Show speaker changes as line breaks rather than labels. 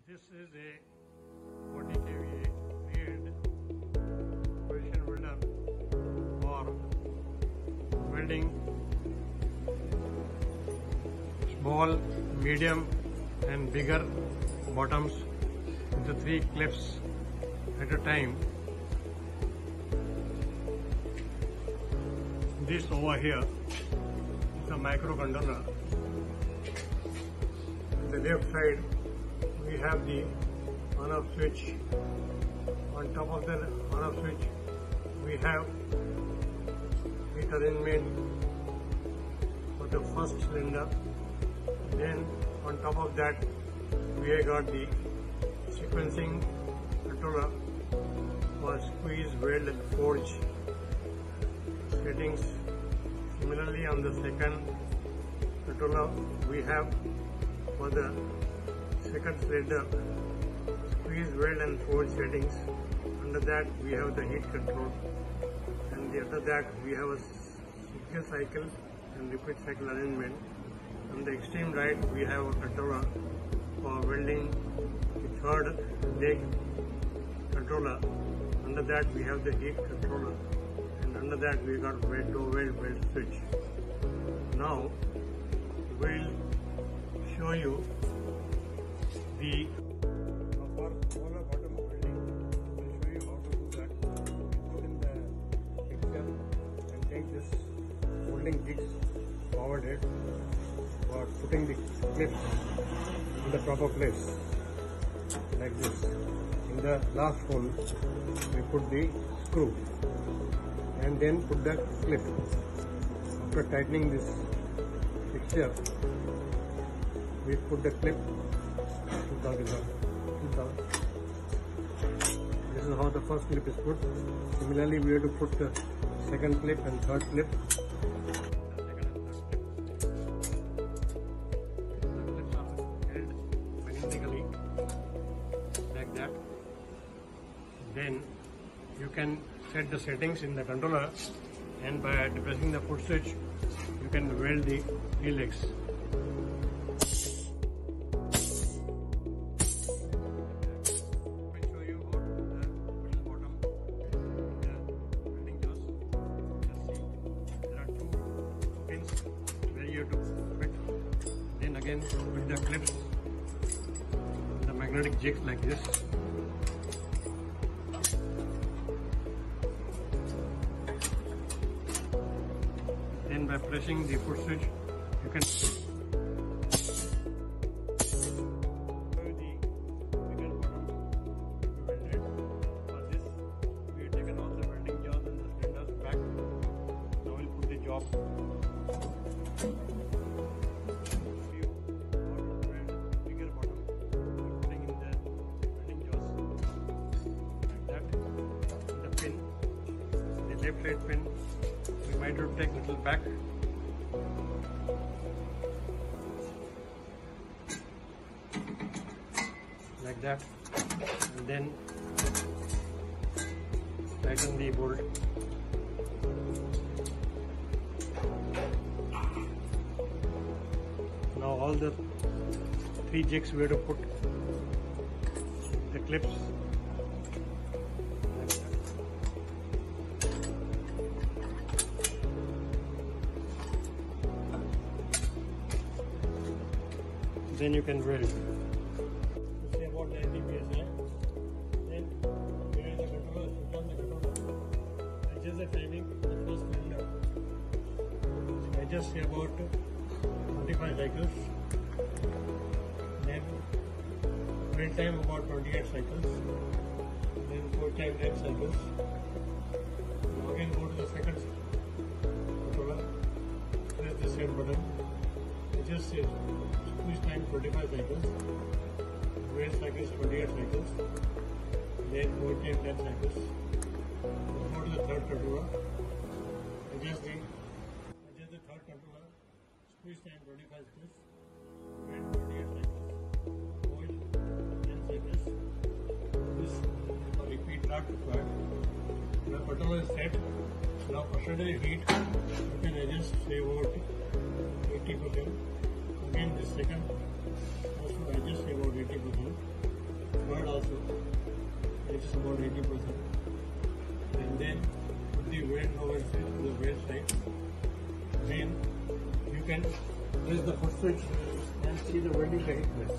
This is a 40 kVA reed position welder for welding small, medium and bigger bottoms with the 3 clips at a time. This over here is a microcontroller. On the left side we have the on-off switch. On top of the on-off switch we have heat arrangement for the first cylinder. Then on top of that we have got the sequencing controller for squeeze, weld and forge settings. Similarly on the second controller we have for the second cylinder squeeze, weld and forge settings. Under that we have the heat control, and after that we have a single cycle and repeat cycle arrangement. On the extreme right we have a controller for welding the third leg controller. Under that we have the heat controller, and under that we got weld switch. Now we'll show you the proper solar bottom welding. We'll show you how to do that. Put in the picture and take this welding jigs forward head for putting the clips in the proper place like this. In the last hole we put the screw and then put the clip. After tightening this fixture we put the clip down. This is how the first clip is put. Similarly we have to put the second clip and third clip. Like that. Then you can set the settings in the controller, and by depressing the foot switch you can weld the helix. I'll show you how to do the middle bottom welding jaws. Just see, there are 2 pins where you have to fit. Then again with the clips, the magnetic jigs like this. Then by pressing the foot switch you can the bigger bottom welded. For this we have taken all the welding jaws and the cylinders back. Now we'll put the job. Bigger bottom putting in the welding jaws like that. The pin, the left side pin, we might have to take little back. Like that, and then tighten the bolt. Now all the 3 jigs we have to put the clips. Then you can weld. Say about the PSI. Then here is the controller. Switch on the controller. Adjust the timing of the first cylinder. Adjust about 25 cycles. Then weld time about 28 cycles. Then 4 times 10 cycles. Now again go to the second controller. Press the same button. Adjust it. Squeeze time 45 cycles, weld cycles 28 cycles, then weld time 10 cycles. Go to the third controller, adjust the third controller, squeeze time 25 cycles, weld 28 cycles, weld 10 cycles. This repeat not required. The controller is set. Now percentage heat you can adjust say about 80%. Again this second also adjust about 80%. about 80%. And then put the weld over to the weld side. Then you can press the foot switch and see the welding taking place.